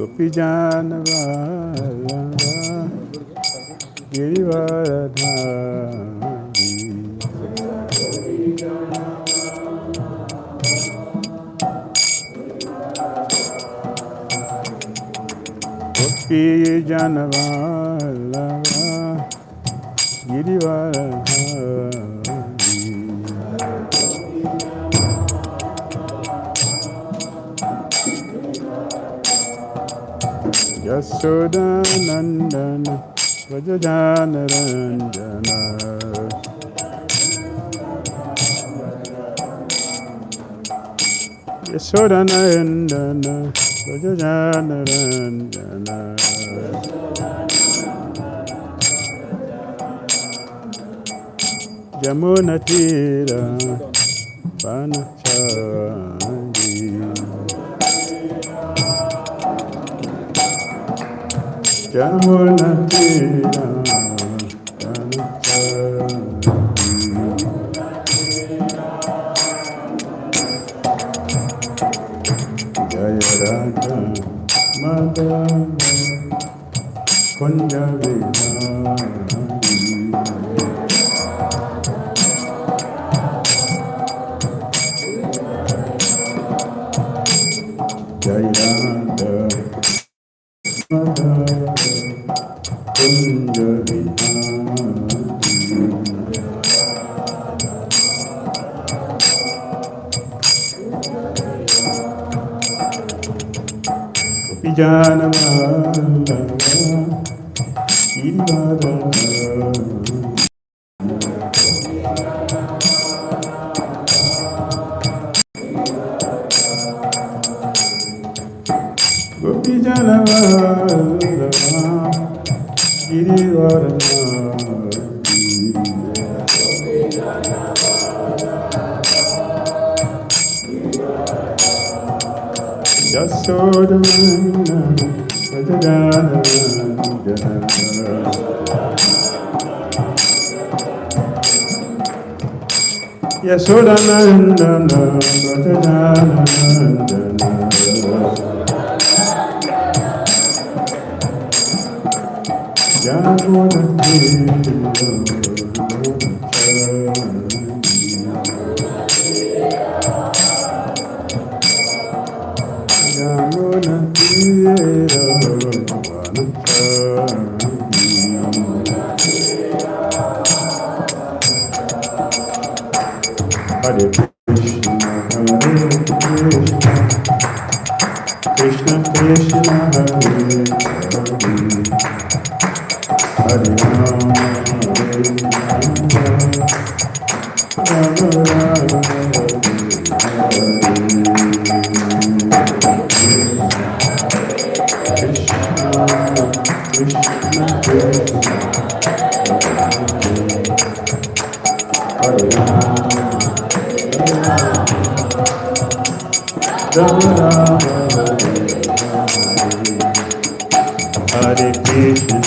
Gopijana Vallabha Girivaradhari Gopijana Vallabha Girivaradhari Yasoda Nandana Vrajajana Ranjana Yasoda Nandana Vrajajana Ranjana Jamuna Tira Vanachari Jamuna Tira Jaya Radha Madhava Kunja Vihari Jaya Radha Madhava Kunja Vijana Vallabha Girivaradhari Gopijana Vallabha Girivaradhari Yasoda Nandana Vrajajana Ranjana Yasoda Nandana Vrajajana Ranjana Jamuna Tira Jamuna Tira Hare Krishna Krishna Krishna Hare Hare Hare Rama Rama Krishna Krishna Hare Rama Rama Hare Krishna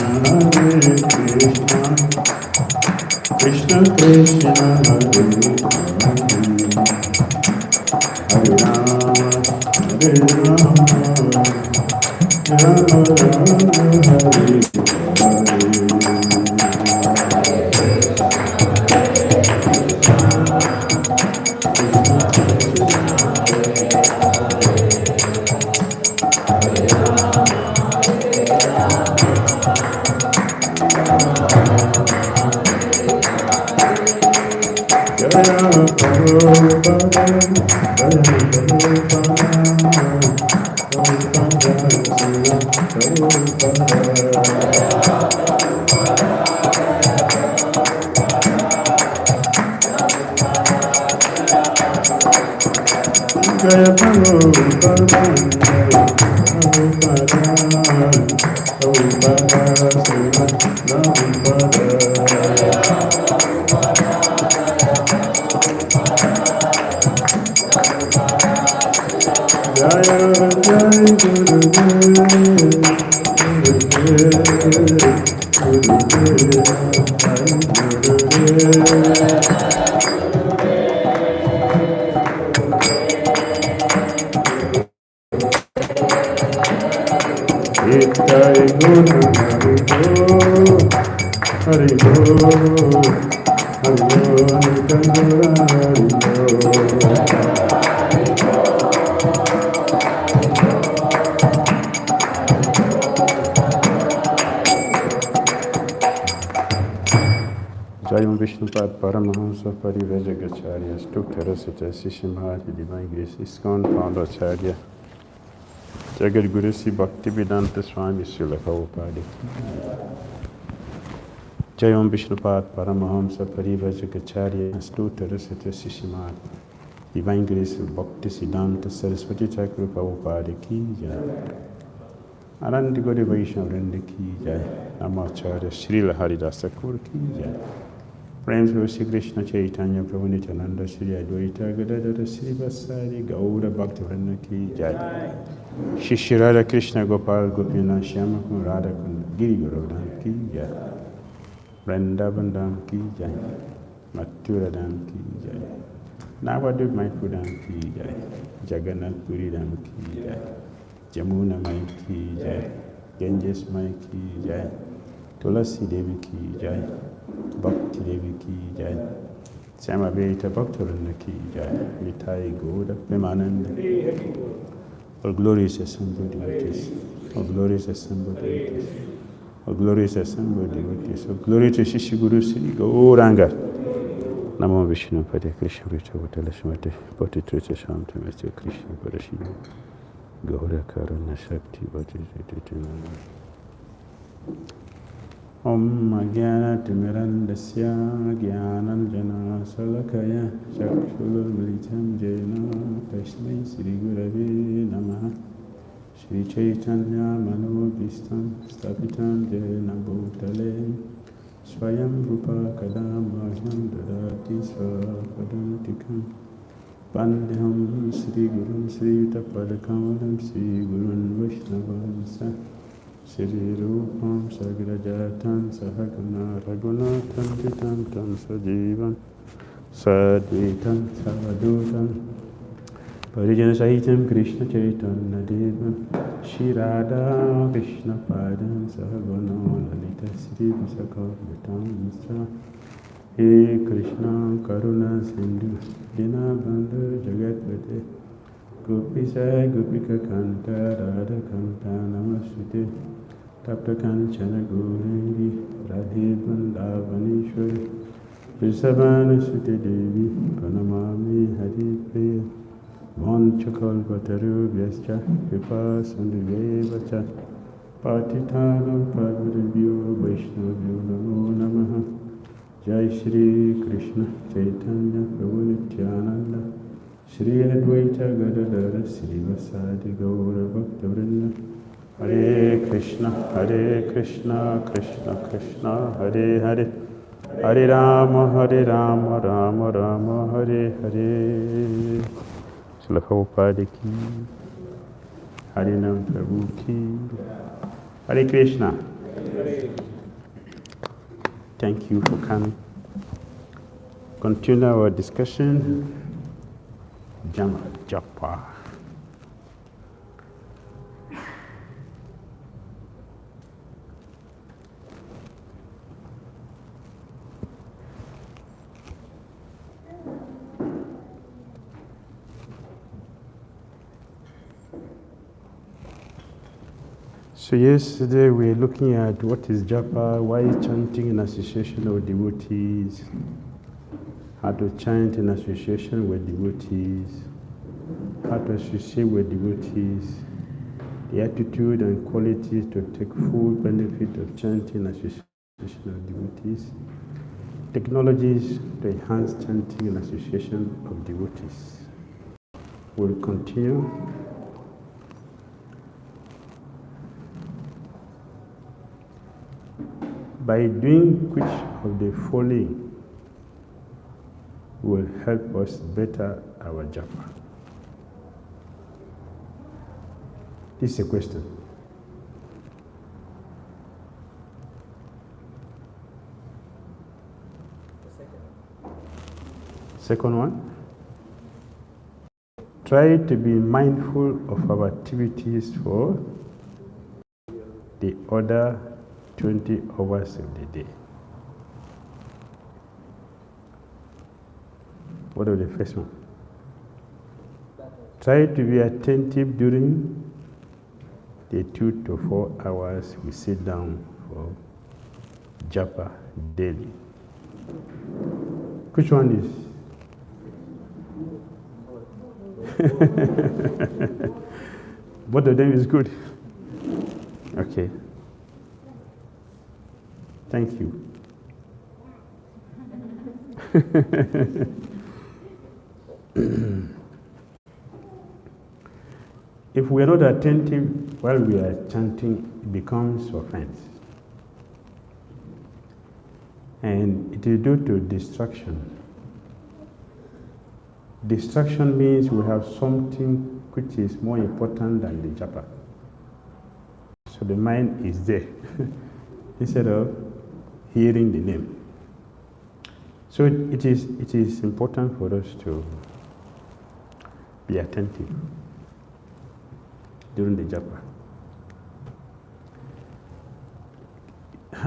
Krishna Krishna Hare Hare Rama Rama Rama Hare Jai Guru Hari Bo Jai Vishnupad Paramahamsa 𝐸𝐴𝐺𝐸𝐺𝐻 Stoktarasita Sishimhati Divine Grace ISKCON Founder Acharya Jagat Guru Sri Bhakti Vedanta Swami Srila Prabhupada Jai Vishnupad Paramahamsa 𝐸𝐴𝐺𝐸𝐺𝐻 Stoktarasita Sishimhati Divine Grace Bhakti Siddhanta Saraswati Thakur Prabhupada Ki Jai Anand Gauri Vaishnava Vrinda Ki Jai Namacharya Srila Haridas Thakur Ki Jai Prem Shri Krishna Chaitanya Prabhu Nityananda Shri Advaita Gadadara Shri Vasari Gaura Bhakti Vrinda Ki Jai Shri Shri Radha Krishna Gopal Gopinath Shyama Kund Radha Kund Giri Govardhan Ki Jai Vrindavan Dham Ki Jai Mathura Dham Ki Jai Navadvip Mayapur Dham Ki Jai Jagannath Puri Dham Ki Jai Jamuna Mai Ki Jai Ganges Mai Ki Jai Tulasi Devi Ki Jai Bhakti Devi Ki Jai Samaveta Bhaktivinoda Ki Jai Nitai Gauda Premananda All glorious assembled devotees, all glorious assembled devotees, all glorious assembled devotees, all glory to Shishi Guru Sri Gauranga Namo Vishnu Pade Krishna Vita Vatala Shmate Pati Trita Shamta Mr. Krishna Parashina Gaura Karuna Shakti Pati Trita Om Ajnana-timirandasya Jnananjana Salakaya Chakshulmilitam Jena Tasmai Sri Gurave Namaha Sri Chaitanya Manobhistam Stapitam Jena Bhutale Swayam Rupa Kadamahyam Dadati Svapadantikam Pandeham Sri Gurun Sri Yutapadakamalam Sri Gurun Vaishnavansa Sri Rupam Sagrajatam Sahagana Raghunatham Vitam Tam Sajivam Sadvitam Savadutam Parijana Sahitam Krishna Chaitanya Devam Shri Radha Krishna Padam Sahavana Lalita Sri Visakhavitam Misra He Krishna Karuna Sindhu Dinabandhu Jagatpate Gopisai Gopika Kanta Radha Kanta Namastute Tapta Kanchana Gauranga Radhe Vrindavaneshwari Vrisabhana Sute Devi Pranamami Hari Priya Vanchakalpatarubhyascha Kripa Sindhuvevacha Patitanam Pavaribhyo Vaishnavyo Namo Namaha Jai Shri Krishna Chaitanya Prabhu Nityananda Shri Advaita Gadadara Shri Vasadi Gaura Bhakta Vrinda Hare Krishna Krishna Krishna Hare Hare Hare Rama Rama Rama Hare Hare Srila Prabhupada Ki Harinam Prabhu Ki Hare Krishna. Thank you for coming. Continue our discussion. Japa. So yesterday we were looking at what is Japa, why chanting in association with devotees, how to chant in association with devotees, how to associate with devotees, the attitude and qualities to take full benefit of chanting in association of devotees, technologies to enhance chanting in association of devotees. We'll continue. By doing which of the following will help us better our japa? This is a question. Second one, try to be mindful of our activities for the other 20 hours of the day. What was the first one? Try to be attentive during the 2 to 4 hours we sit down for Japa daily. Which one is? Both of them is good. Okay. Thank you. If we are not attentive while we are chanting, it becomes offense. And it is due to distraction. Distraction means we have something which is more important than the japa. So the mind is there instead of hearing the name. So it is important for us to be attentive during the japa.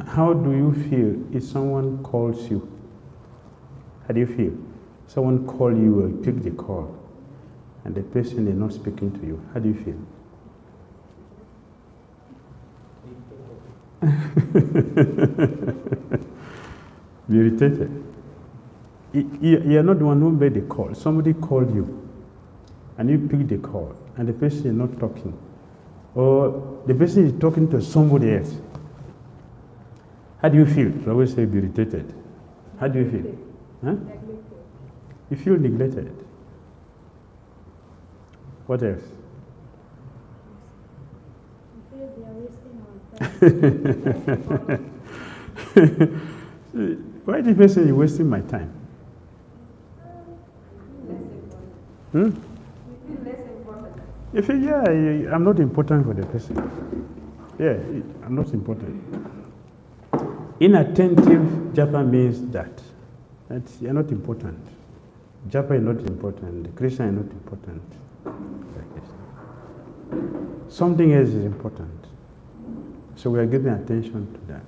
How do you feel if someone calls you? How do you feel? Someone call you or pick the call and the person is not speaking to you. How do you feel? Be irritated. You are not the one who made the call. Somebody called you and you pick the call and the person is not talking. Or the person is talking to somebody else. How do you feel? I always say be irritated. How do you feel? Huh? You feel neglected. What else? I feel they are wasting our time. Why the person is wasting my time? Hmm? You feel, yeah, I'm not important for the person. Yeah, I'm not important. Inattentive japa means that you're not important. Japa is not important. Krishna is not important. Something else is important. So we are giving attention to that.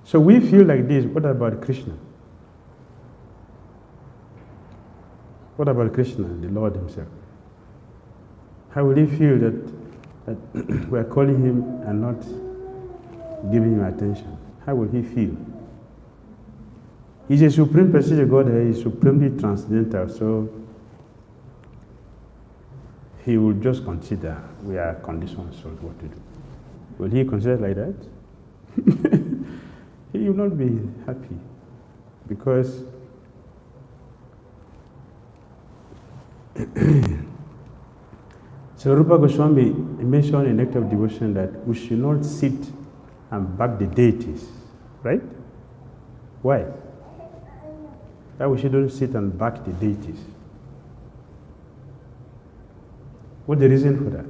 So we feel like this. What about Krishna? What about Krishna, the Lord himself? How will he feel that we are calling him and not giving him attention? How will he feel? He's a supreme personality of God. He is supremely transcendental, so he will just consider we are conditioned souls what to do. Will he consider like that? He will not be happy because so Rupa Goswami mentioned in Nectar of Devotion that we should not sit and back the deities, right? Why? That we shouldn't sit and back the deities. What's the reason for that?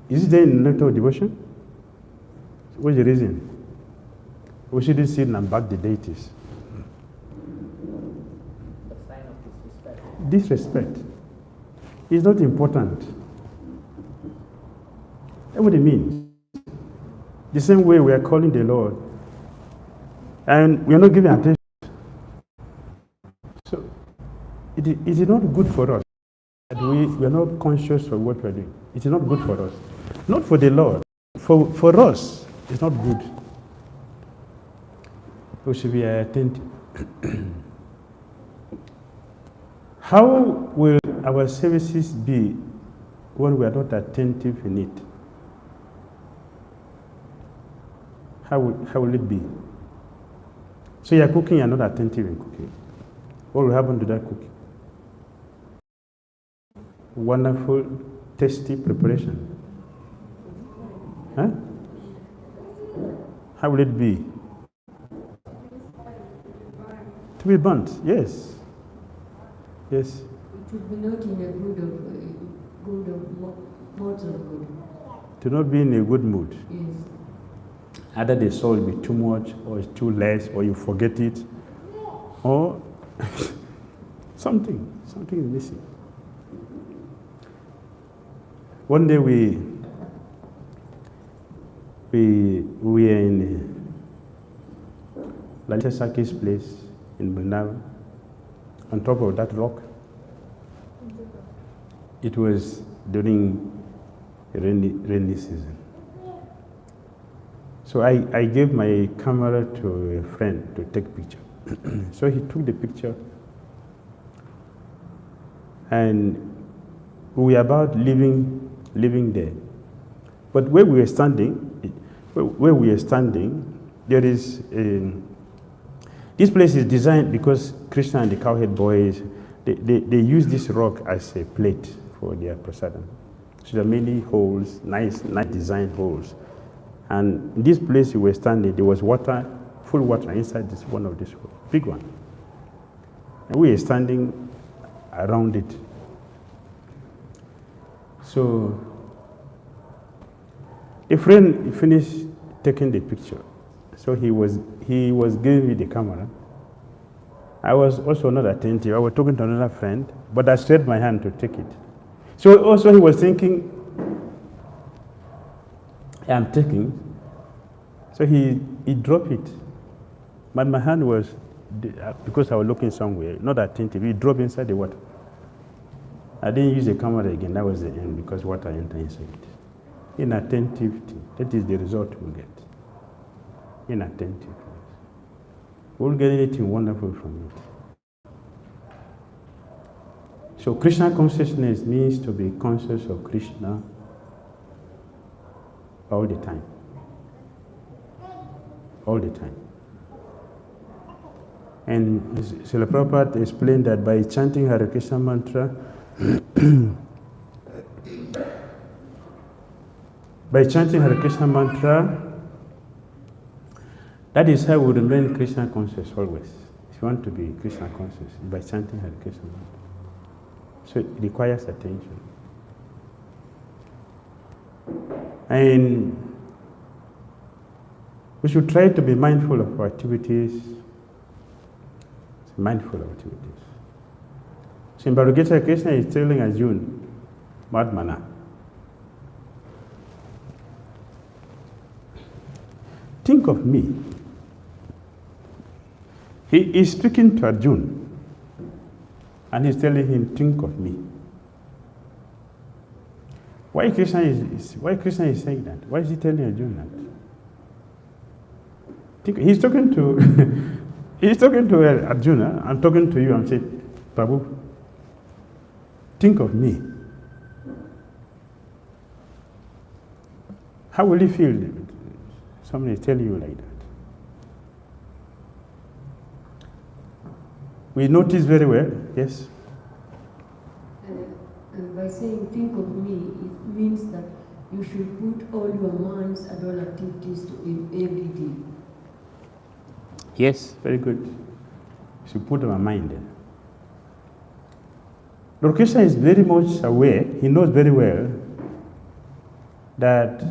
Is it there in Nectar of Devotion? What's the reason? We shouldn't sit and back the deities. A sign of disrespect. Disrespect is not important. That's what it means. The same way we are calling the Lord and we are not giving attention. So it is not good for us that we are not conscious of what we are doing. It is not good for us. Not for the Lord. For us, it's not good. We should be attentive. How will our services be when we are not attentive in it? How will it be? So you are cooking, you are not attentive in cooking. What will happen to that cooking? Wonderful, tasty preparation. Huh? How will it be? To be burnt, yes. Yes. It would be not in a good mood. To not be in a good mood. Yes. Either the soul will be too much, or it's too less, or you forget it, or something is missing. one day we were in Saki's place in Brindavan, on top of that rock. It was during rainy season. So I gave my camera to a friend to take picture. So he took the picture, and we were about leaving there. But where we were standing, there is this place is designed because Krishna and the cowhead boys, they use this rock as a plate for their prasadam. So there are many holes, nice design holes. And in this place we were standing, there was water, full water inside this one of these holes, big one. And we were standing around it. So a friend finished taking the picture. So he was giving me the camera. I was also not attentive. I was talking to another friend, but I stretched my hand to take it. So also he was thinking, I'm taking. So he dropped it. But my hand was, because I was looking somewhere, not attentive, he dropped inside the water. I didn't use the camera again. That was the end, because water entered inside it. Inattentivity, that is the result we'll get. Inattentive. We'll get anything wonderful from it. So Krishna consciousness means to be conscious of Krishna all the time. All the time. And Srila Prabhupada explained that by chanting Hare Krishna mantra, by chanting Hare Krishna mantra, that is how we remain Krishna conscious always. If you want to be Krishna conscious, by chanting Hare Krishna mantra. So it requires attention. And we should try to be mindful of our activities. Mindful of activities. So in Bhagavad Gita, Krishna is telling Arjuna, Madmana. Think of me. He is speaking to Arjuna, and he's telling him, think of me. Why Krishna is saying that? Why is he telling Arjuna that? He's talking to Arjuna. I'm talking to you. I'm saying, Prabhu, think of me. How will you feel? Somebody tell you like that. We notice very well, yes? By saying think of me, it means that you should put all your minds and all activities to every day. Yes, very good. You should put our mind there. Lord Krishna is very much aware, he knows very well that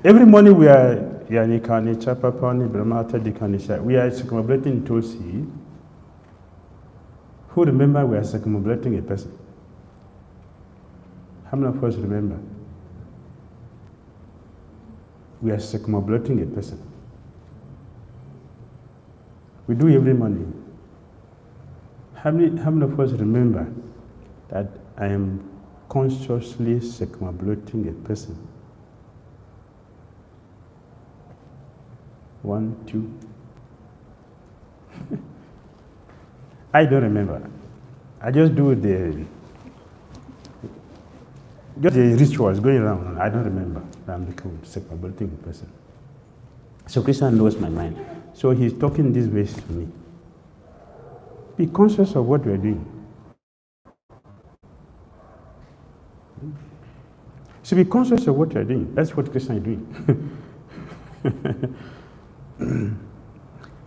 every morning we are Yanikani, Chapapani, Brahmata, Dikanisha. We are circumambulating Tulsi. Who remember we are circumambulating a person? How many of us remember? We are circumambulating a person. We do every morning. How many of us remember that I am consciously circumambulating a person? 1, 2. I don't remember. I just do the rituals going around. I don't remember. I'm becoming circumambulating a person. So Krishna knows my mind. So he's talking these ways to me. Be conscious of what we are doing. So be conscious of what you are doing. That's what Krishna is doing.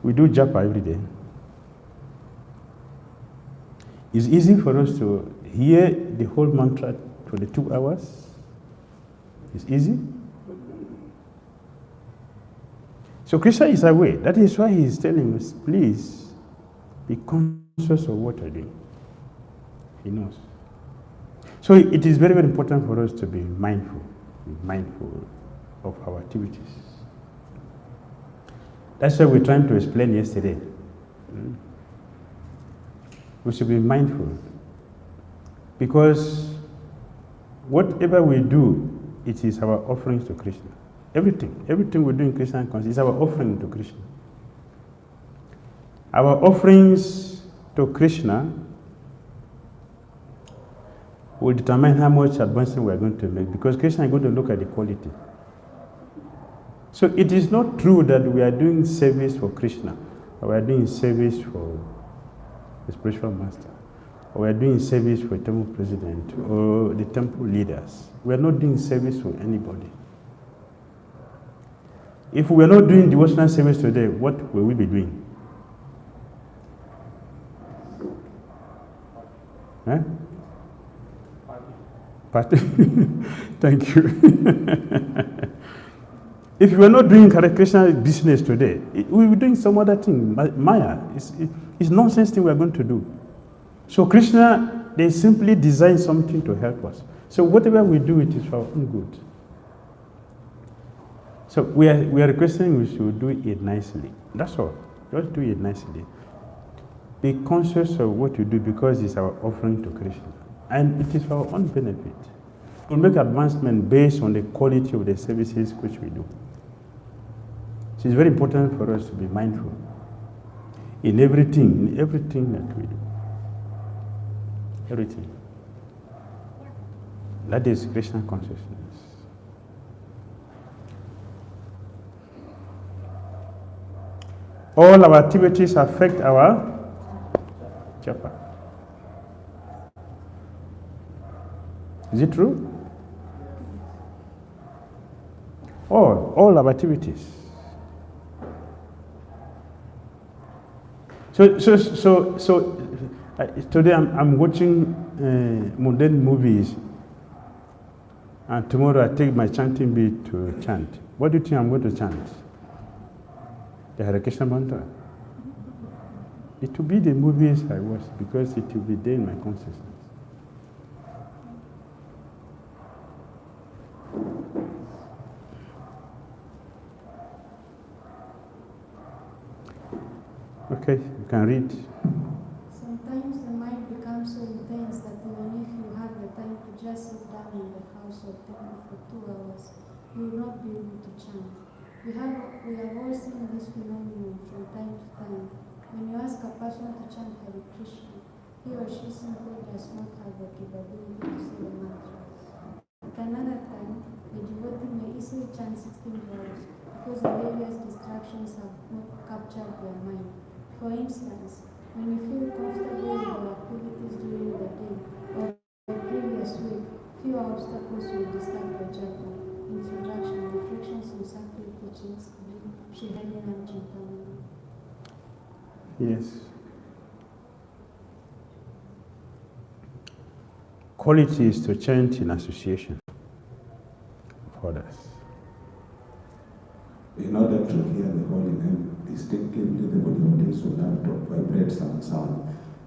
We do Japa every day. It's easy for us to hear the whole mantra for the 2 hours. It's easy. So Krishna is aware. That is why he is telling us, please be conscious of what you're doing. He knows. So it is very, very important for us to be mindful of our activities. That's what we're trying to explain yesterday. We should be mindful, because whatever we do, it is our offerings to Krishna. Everything we do in Krishna consciousness is our offering to Krishna. Our offerings to Krishna will determine how much advancement we are going to make, because Krishna is going to look at the quality. So it is not true that we are doing service for Krishna, or we are doing service for the spiritual master, or we are doing service for a temple president or the temple leaders. We are not doing service for anybody. If we are not doing devotional service today, what will we be doing? Huh? Party. Thank you. If we are not doing Krishna business today, we will be doing some other thing. Maya. It's nonsense thing we are going to do. So Krishna, they simply design something to help us. So whatever we do, it is for our own good. So we are requesting we should do it nicely. That's all. Just do it nicely. Be conscious of what you do, because it's our offering to Krishna. And it is for our own benefit. We'll make advancement based on the quality of the services which we do. So it's very important for us to be mindful in everything that we do. Everything. That is Krishna consciousness. All our activities affect our Japa. Is it true? All our activities. So today I'm watching modern movies, and tomorrow I take my chanting beat to chant. What do you think I'm going to chant? The Hare Krishna mantra. It will be the movies I watch, because it will be there in my consciousness. Okay, you can read. Sometimes the mind becomes so intense that even if you have the time to just sit down in the house or temple for 2 hours, you will not be able to chant. We have all seen this phenomenon from time to time. When you ask a person to chant Hare Krishna, he or she simply does not have the capability to say the mantras. At another time, the devotee may easily chant 16 hours because the various distractions have not captured their mind. For instance, when you feel comfortable with your activities during the day or the previous week, few obstacles will disturb your japa. Introduction, reflections on sacred teachings, 𝐤𝐢𝐧𝐝𝐥𝐲. Yes. Quality is to chant in association with others. In order to hear the holy name distinctively, the devotees will have to vibrate some sound.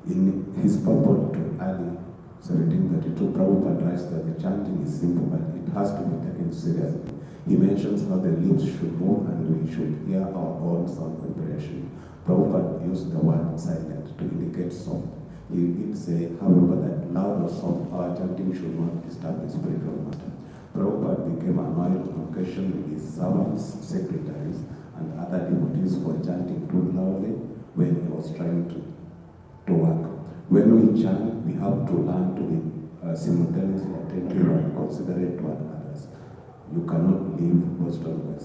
In his purport to Ali 1732, Prabhupada writes that the chanting is simple, but it has to be taken seriously. He mentions how the lips should move and we should hear our own sound vibration. Prabhupada used the word silent to indicate soft. He did say, however, that loud or soft, our chanting should not disturb the spiritual matter. Prabhupada became annoyed on occasion with his servants, secretaries, and other devotees for chanting too loudly when he was trying to work. When we chant, we have to learn to be simultaneously attentive and considerate to others. You cannot leave Boston with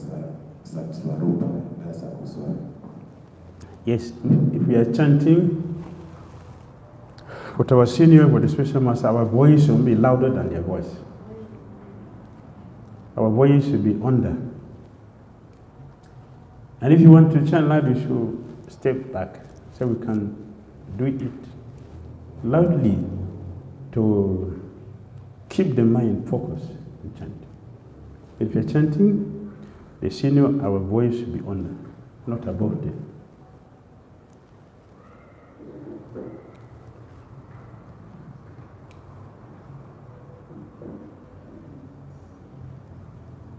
Satsvarupa and Dasakuswami. Yes, if we are chanting with our senior, with the special master, our voice will be louder than their voice. Our voice should be under. And if you want to chant loud, you should step back so we can do it loudly to keep the mind focused in chanting. If you're chanting, the senior, our voice should be under, not above them.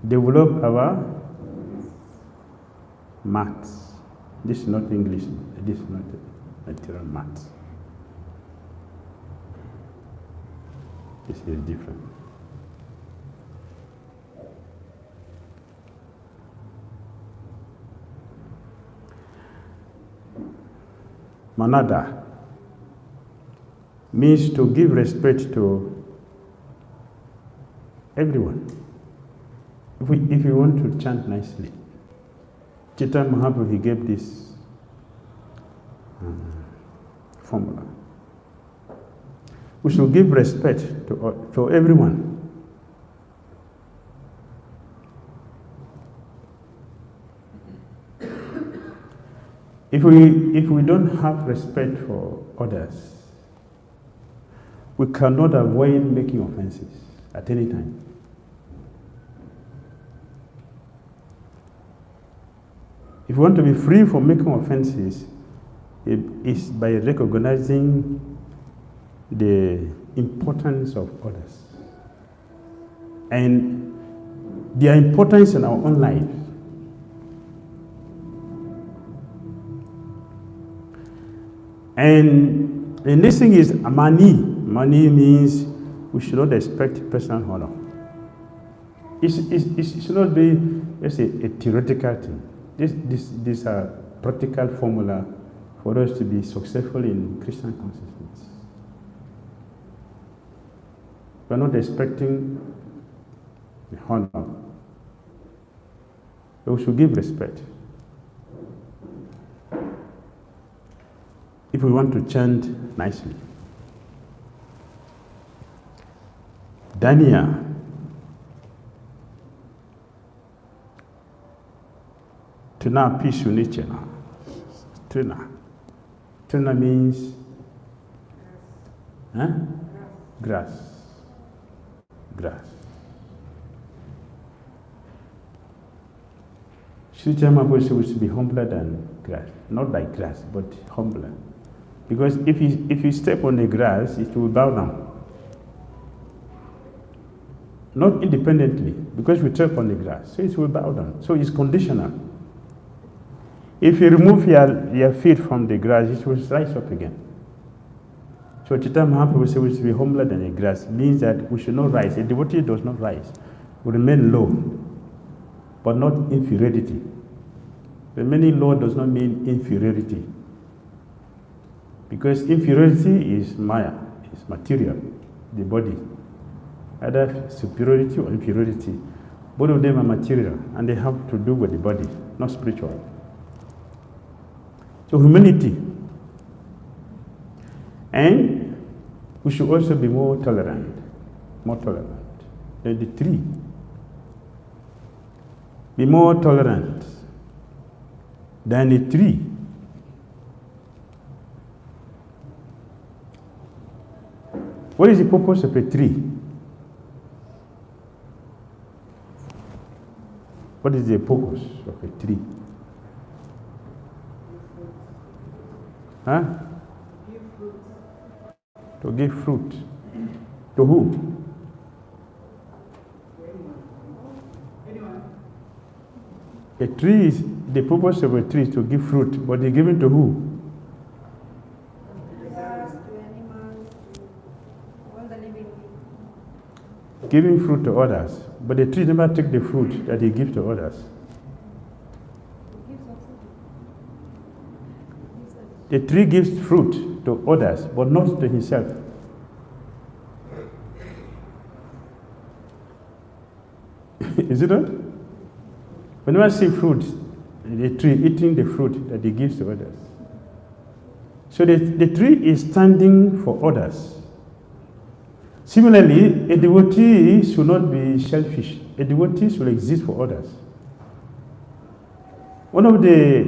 develop our maths. This is not English, this is not natural maths. This is different. Manada means to give respect to everyone. If we want to chant nicely, Chaitanya Mahaprabhu, he gave this formula. We should give respect to everyone. If we don't have respect for others, we cannot avoid making offenses at any time. If we want to be free from making offenses, it is by recognizing the importance of others and their importance in our own lives. And this thing is money. Money means we should not expect personal honor. It should not be just a theoretical thing. These are practical formula for us to be successful in Christian consciousness. We are not expecting the honor. We should give respect. If we want to chant nicely. Dania. Tuna pisu nichena. Tuna. Tuna means grass. Grass. Sri Mahaprabhu said we should be humbler than grass. Not like grass, but humbler. Because if you step on the grass, it will bow down. Not independently, because we step on the grass, so it will bow down. So it's conditional. If you remove your feet from the grass, it will rise up again. So Chaitanya Mahaprabhu said we should be humbler than the grass. Means that we should not rise. A devotee does not rise. We remain low, but not inferiority. Remaining low does not mean inferiority. Because inferiority is Maya, is material, the body. Either superiority or inferiority. Both of them are material and they have to do with the body, not spiritual. So humility. And we should also be more tolerant than the tree. Be more tolerant than the tree. What is the purpose of a tree? What is the purpose of a tree? Huh? To give fruit. To who? A tree is, the purpose of a tree is to give fruit, but it's given to who? Giving fruit to others, but the tree never takes the fruit that he gives to others. The tree gives fruit to others, but not to himself. Is it not? We never see fruit, the tree eating the fruit that he gives to others. So the tree is standing for others. Similarly, a devotee should not be selfish. A devotee should exist for others. One of the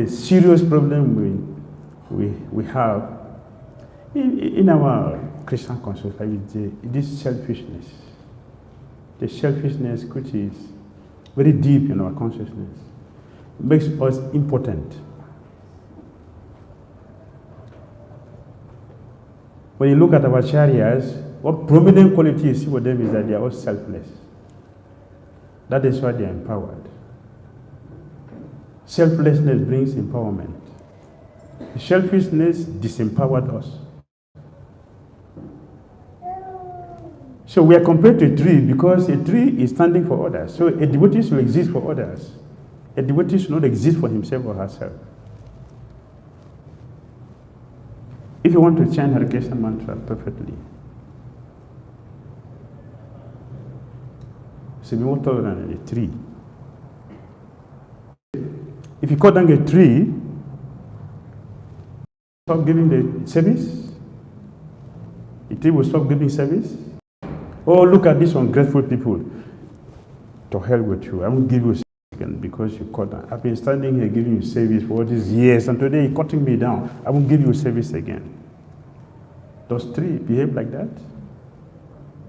serious problems we have in our Christian consciousness is this selfishness. The selfishness which is very deep in our consciousness makes us impotent. When you look at our acharyas, what prominent quality you see with them is that they are all selfless. That is why they are empowered. Selflessness brings empowerment. Selfishness disempowered us. So we are compared to a tree because a tree is standing for others. So a devotee should exist for others. A devotee should not exist for himself or herself. If you want to chant Hare Krishna mantra perfectly, you should be more tolerant than a tree. If you cut down a tree, stop giving the service, the tree will stop giving service. Oh, look at these ungrateful people. To hell with you. I won't give you a second because you cut down. I've been standing here giving you service for all these years, and today you're cutting me down. I won't give you service again. Does tree behave like that?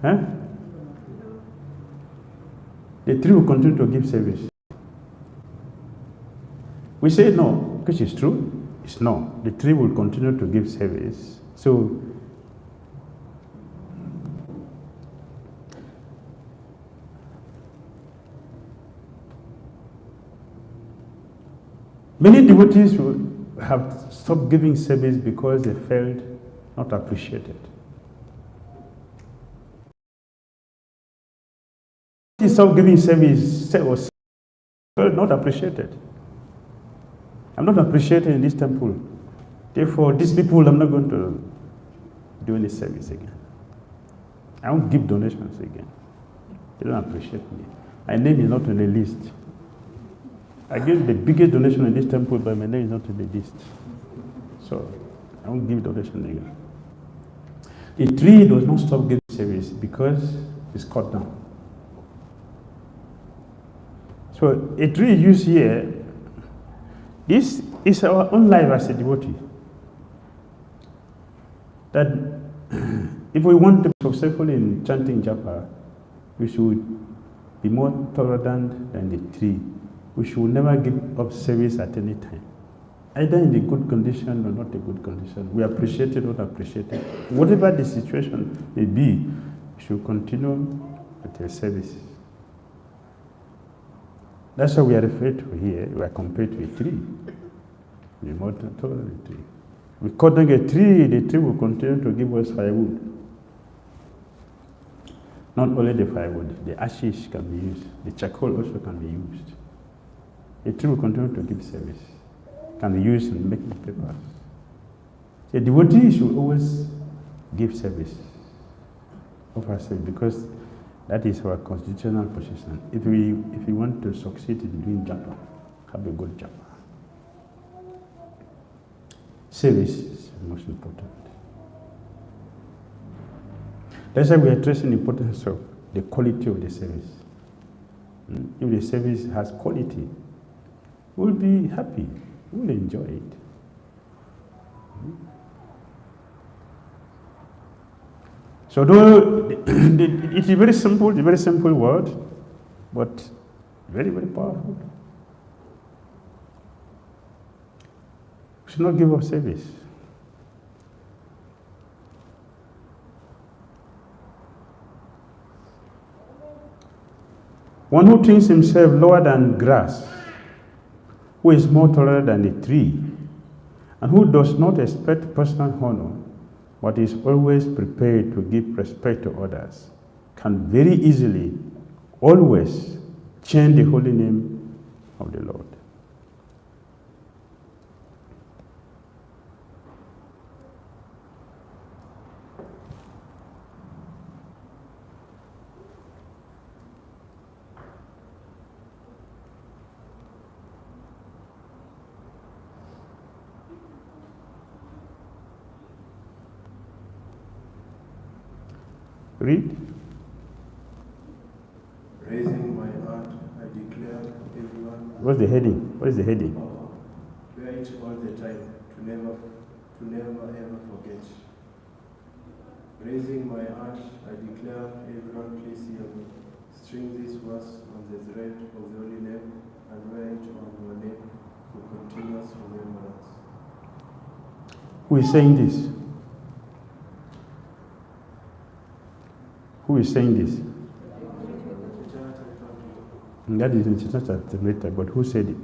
Huh? The tree will continue to give service. We say no, because it's true. It's no. The tree will continue to give service. So, many devotees have stopped giving service because they felt not appreciated. They stopped giving service was felt not appreciated. I'm not appreciated in this temple. Therefore, these people, I'm not going to do any service again. I won't give donations again. They don't appreciate me. My name is not on the list. I give the biggest donation in this temple, but my name is not on the list. So I won't give donation again. The tree does not stop giving service because it's cut down. So a tree used here, this is our own life as a devotee. That if we want to be successful in chanting Japa, we should be more tolerant than the tree. We should never give up service at any time, either in the good condition or not a good condition. We appreciate it or not appreciate it. Whatever the situation may be, we should continue with the service. That's what we are referred to here. We are compared to a tree. We are more tolerant than a tree. We cut down a tree, the tree will continue to give us firewood. Not only the firewood, the ashes can be used. The charcoal also can be used. A tree will continue to give service. Can be used in making papers. A devotee should always give service, offer service, because that is our constitutional position. If we want to succeed in doing Japa, have a good Japa. Service is the most important. That's why we are stressing the importance of the quality of the service. If the service has quality, we'll be happy, we'll enjoy it. So though it's a very simple word, but very, very powerful. We should not give up service. One who thinks himself lower than grass, who is more tolerant than a tree, and who does not expect personal honor, but is always prepared to give respect to others, can very easily, always, chant the holy name of the Lord. Read. Raising my heart, I declare everyone. What's the heading? What is the heading? Wear it all the time, to never ever forget. Raising my heart, I declare everyone, please hear me. String this verse on the thread of the holy name and wear it on your neck for continuous remembrance. Who is saying this? Who is saying this? And that is it's not later, but who said it?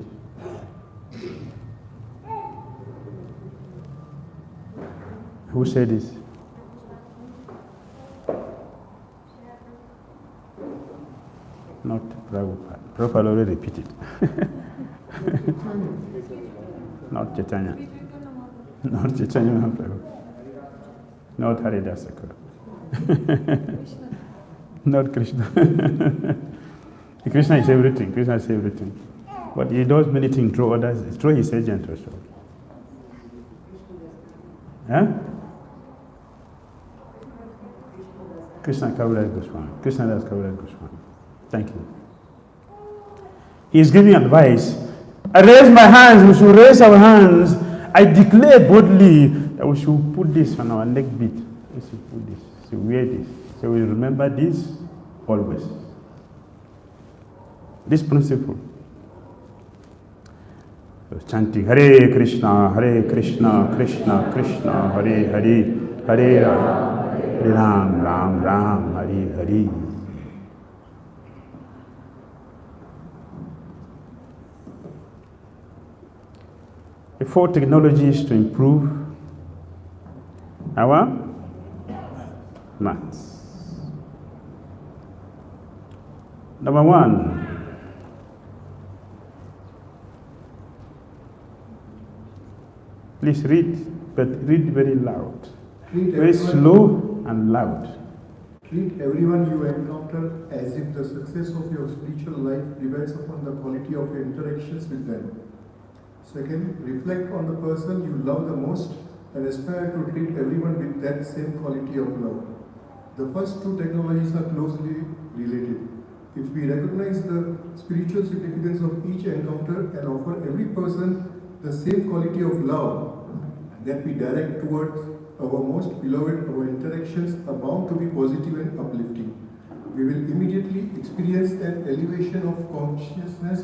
Who said this? Not Prabhupada. Prabhupada already repeated. Not Chaitanya. Not Chaitanya Mahaprabhu. Not Haridasa Guru. Not Krishna. Krishna is everything. Krishna is everything. But he does many things through others, through his agent also. Huh? Krishna 𝐂𝐤𝐬𝐺 Goswami. Krishna Das 𝐂𝐤𝐬𝐺 Goswami. Thank you. He is giving advice. I raise my hands, we should raise our hands. I declare boldly that we should put this on our neck beat. We should put this, so wear this. So we remember this always. This principle. So chanting Hare Krishna, Krishna Krishna, Hare Hare, Hare Rama, Hare Ram, Ram Ram, Hare Hare. The fourth technology is to improve our maths. Number one, please read, but read very loud. Very slow and loud. Treat everyone you encounter as if the success of your spiritual life depends upon the quality of your interactions with them. Second, reflect on the person you love the most and aspire to treat everyone with that same quality of love. The first two technologies are closely related. If we recognize the spiritual significance of each encounter and offer every person the same quality of love that we direct towards our most beloved, our interactions are bound to be positive and uplifting. We will immediately experience an elevation of consciousness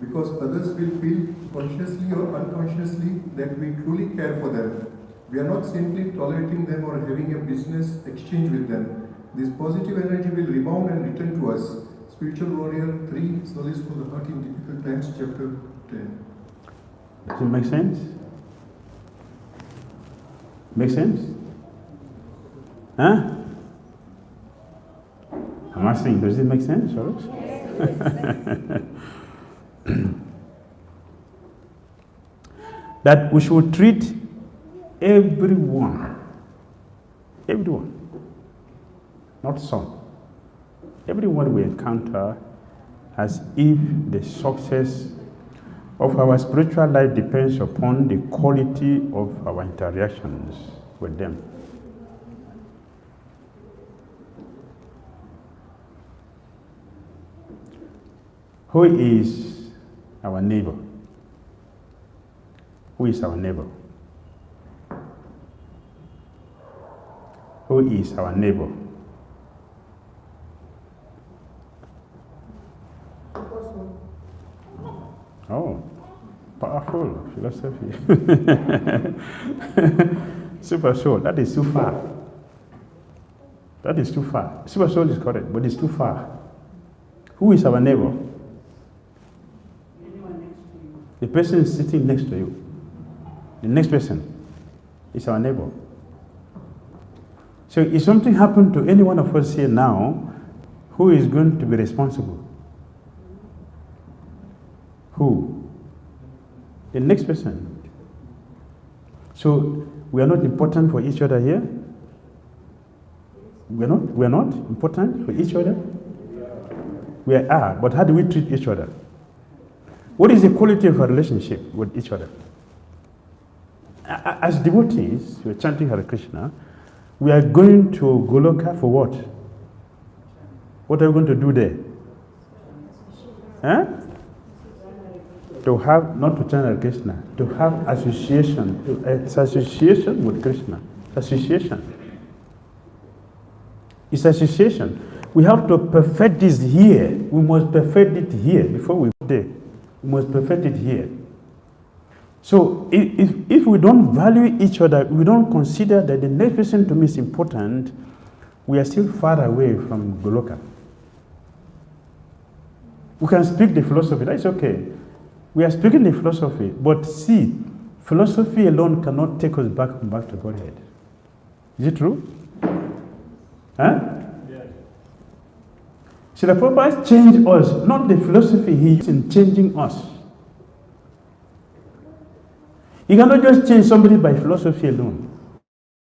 because others will feel consciously or unconsciously that we truly care for them. We are not simply tolerating them or having a business exchange with them. This positive energy will rebound and return to us. Spiritual Warrior 3, Solace for the Heart in Difficult Times, Chapter 10. Does it make sense? Make sense? Huh? I'm asking, does it make sense, Alex? That we should treat everyone, not some, everyone we encounter as if the success of our spiritual life depends upon the quality of our interactions with them. Who is our neighbor? Who is our neighbor? Who is our neighbor? Oh, powerful philosophy. Super soul, that is too far. That is too far. Super soul is correct, but it's too far. Who is our neighbor? The person is sitting next to you. The next person is our neighbor. So if something happened to any one of us here now, who is going to be responsible? Who? The next person. So we are not important for each other here? We are not important for each other? We are, but how do we treat each other? What is the quality of our relationship with each other? As devotees, we are chanting Hare Krishna, we are going to Goloka for what? What are we going to do there? Huh? To have, not to chant Hare Krishna, to have association, it's association with Krishna, association. It's association. We have to perfect this here. We must perfect it here before we go there. We must perfect it here. So if we don't value each other, we don't consider that the next person to me is important, we are still far away from Goloka. We can speak the philosophy, that's okay. We are speaking the philosophy, but see, philosophy alone cannot take us back to Godhead. Is it true? Huh? Yes. See, the Prabhupada changed us, not the philosophy he used in changing us. You cannot just change somebody by philosophy alone.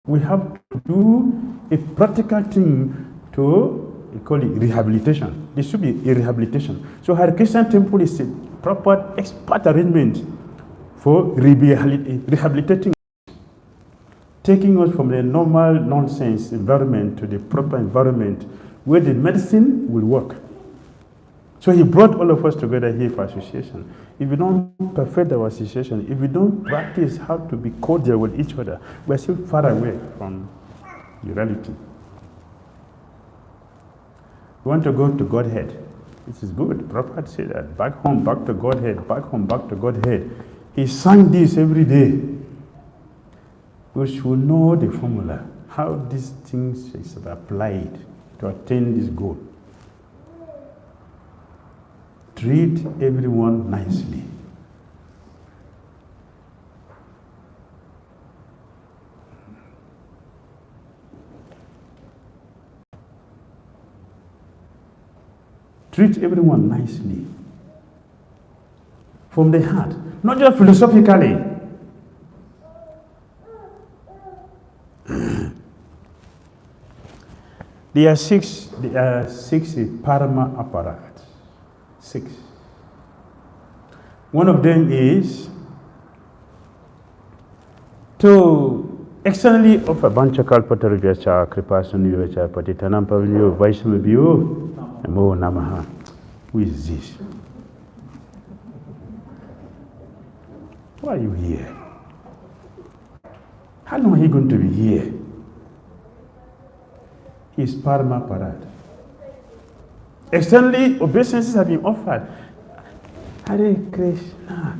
We have to do a practical thing to, we call it rehabilitation. There should be a rehabilitation. So Hare Krishna temple is a proper expert arrangement for rehabilitating, taking us from the normal nonsense environment to the proper environment where the medicine will work. So he brought all of us together here for association. If we don't perfect our association, if we don't practice how to be cordial with each other, we're still far away from the reality. We want to go to Godhead. This is good. Prabhupada said that. Back home, back to Godhead. Back home, back to Godhead. He sang this every day. We should know the formula, how these things is applied to attain this goal. Treat everyone nicely. Treat everyone nicely. From the heart, not just philosophically. There are six parama apparats. 6. One of them is to externally offer Banchakalpatarvyacha Kripasunivyacha Patitanam Pavilyo Vaishnavibhyo Namo Namaha. Who is this? Why are you here? How long are you going to be here? He is Parama Parat. Externally, obeisances have been offered. Hare Krishna.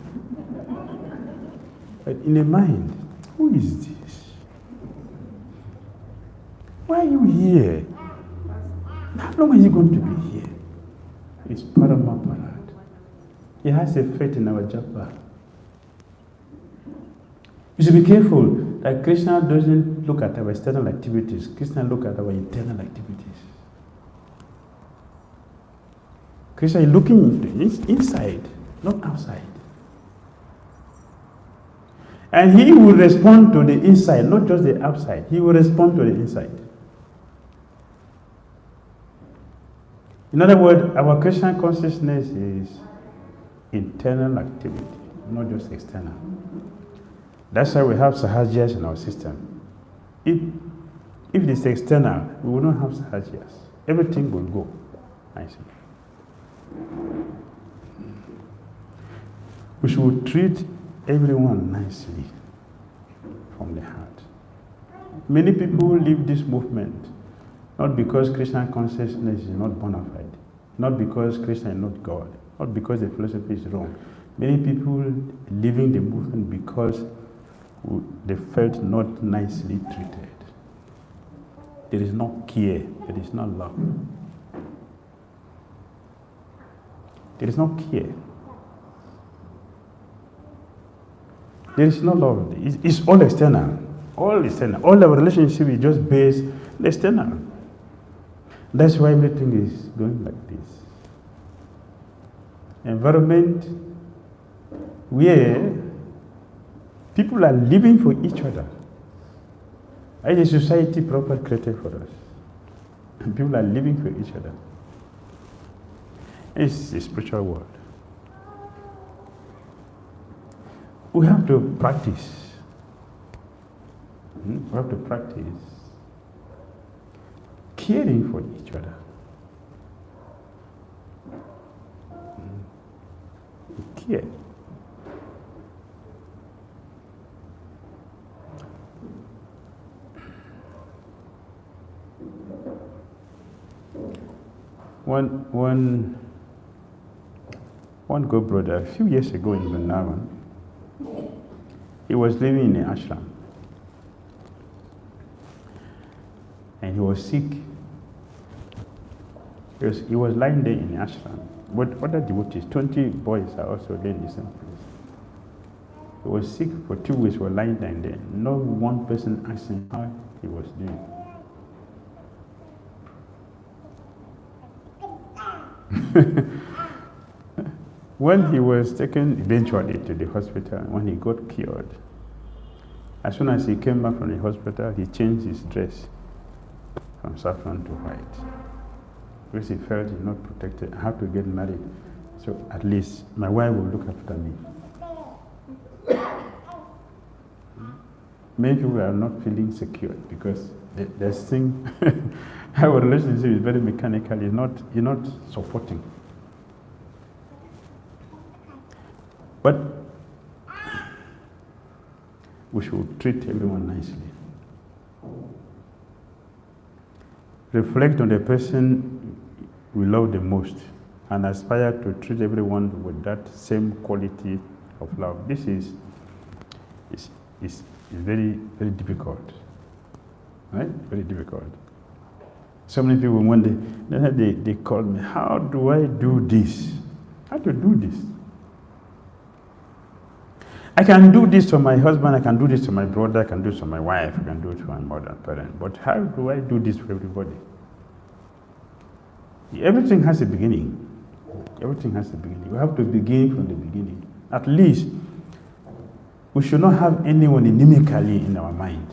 But in the mind, who is this? Why are you here? How long are you going to be here? It's Paramaparat. He has a faith in our Japa. We should be careful that Krishna doesn't look at our external activities. Krishna looks at our internal activities. Krishna is looking inside, not outside. And he will respond to the inside, not just the outside. He will respond to the inside. In other words, our Krishna consciousness is internal activity, not just external. That's why we have sahajas in our system. If it is external, we will not have sahajas. Everything will go nicely. We should treat everyone nicely from the heart. Many people leave this movement not because Krishna consciousness is not bona fide, not because Krishna is not God, not because the philosophy is wrong. Many people leaving the movement because they felt not nicely treated. There is no care, there is no love. There is no care. There is no love. It's all external. All external. All our relationship is just based on external. That's why everything is going like this. Environment where people are living for each other. As a society proper created for us. People are living for each other. It's a spiritual world. We have to practice. We have to practice caring for each other. Care. One good brother, a few years ago in Vrindavan, he was living in an ashram. And he was sick. He was lying there in the ashram. But other devotees, 20 boys are also there in the same place. He was sick for 2 weeks, were lying down there. No one person asked him how he was doing. When he was taken eventually to the hospital, when he got cured, as soon as he came back from the hospital, he changed his dress from saffron to white. Because he felt he's not protected. I have to get married, so at least my wife will look after me. Many people are not feeling secure because there's thing, our relationship is very mechanical, you're not supporting. But we should treat everyone nicely. Reflect on the person we love the most and aspire to treat everyone with that same quality of love. This is very, very difficult, right? Very difficult. So many people, when they call me, how do I do this? How to do this? I can do this to my husband, I can do this to my brother, I can do this to my wife, I can do it to my mother and parent. But how do I do this for everybody? Everything has a beginning. Everything has a beginning. We have to begin from the beginning. At least, we should not have anyone inimically in our mind.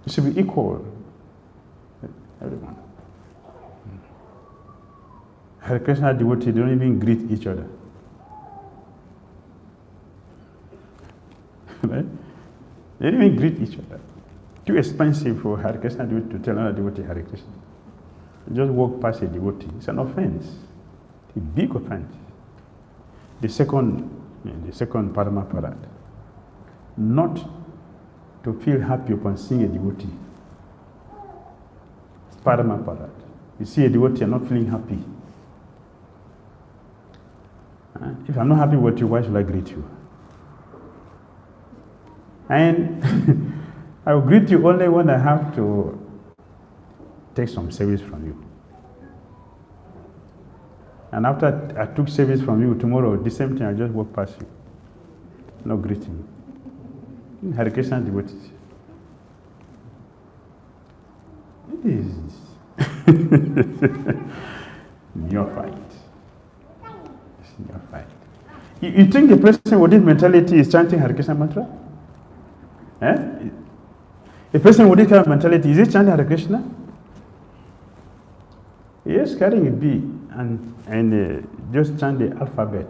It should be equal. Everyone. Hare Krishna devotees don't even greet each other. Right? They don't even greet each other. Too expensive for Hare Krishna devotee to tell another devotee Hare Krishna. Just walk past a devotee. It's an offense. A big offense. The second Parama Parad. Not to feel happy upon seeing a devotee. It's Parama Parad. You see a devotee and not feeling happy. If I'm not happy with you, why should I greet you? And I will greet you only when I have to take some service from you. And after I took service from you, tomorrow, the same thing, I just walk past you. No greeting. Hare Krishna devotees. It is your fight. It's your fight. You think the person with this mentality is chanting Hare Krishna mantra? Eh? A person with this kind of mentality, is he chanting Hare Krishna? Yes, carrying a B and just chant the alphabet.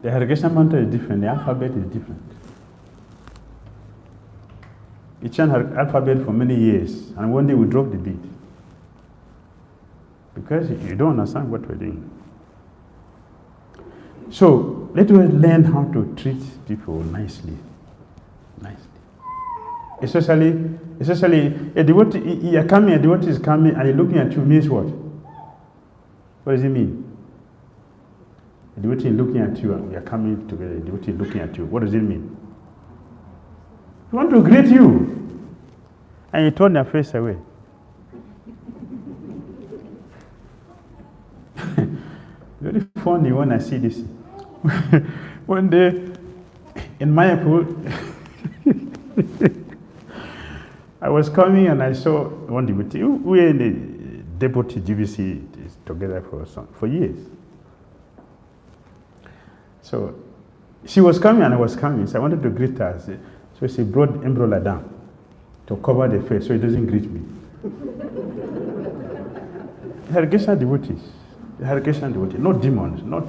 The Hare Krishna mantra is different, the alphabet is different. You chant alphabet for many years, and one day we drop the beat. Because you don't understand what we're doing. So, let us learn how to treat people nicely. Nicely. Especially a devotee, you're coming, a devotee is coming, and he's looking at you means what? What does it mean? A devotee is looking at you, and we are coming together, a devotee is looking at you. What does it mean? He wants to greet you, and you turn your face away. Very funny when I see this. One day, in Mayapur, I was coming and I saw one devotee. We were in the deputy GBC together for years. So she was coming and I was coming, so I wanted to greet her. So she brought umbrella down to cover the face so he doesn't greet me. Hare Krishna devotees. Hare Krishna devotees, not demons, not.